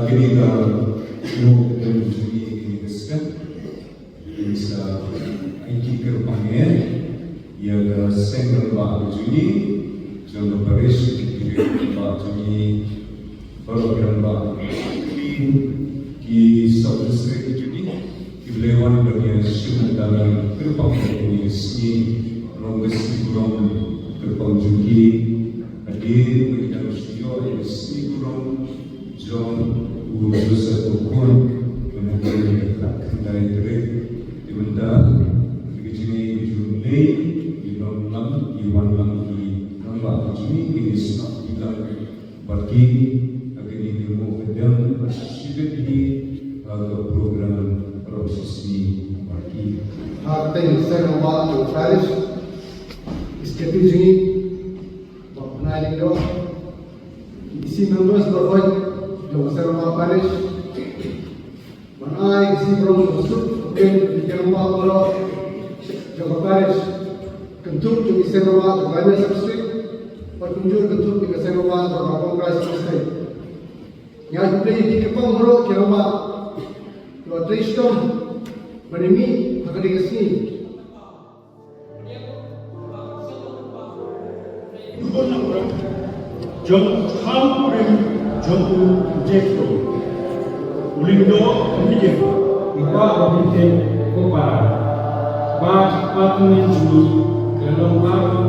kiniga mo ng kinigaskan sa ikikir pangen yang sengal ba juni jang paris ikikir ba juni program ba ki sabsre juni Ilewan bagi simultan terpaksa mengisi rongsi kurang terpangjuki hadir bagi manusia yang si kurang John urusan pun kemudian dari terek di benda begini jumlah di dalam iwan lagi nama begini ini sangat bilang bagi agen ilmu dan sidet ini program prosesi bagi Harteng saya membawa Paris iskati jini bapnai do isi members berhoi jo saya membawa Paris manai isi bro masuk mungkin di rumah bro jo Paris kentuk jo isi rumah jo kami subscribe pertunjuk kentuk di saya membawa jo kongres selesai yang beli di kepang bro ke rumah lo Tristan Berimi, akan dikasih. Jom ham orang jom jekro. Ulindo mungkin. Ipa mungkin kopara. Baj patungin julu. Kalau baru.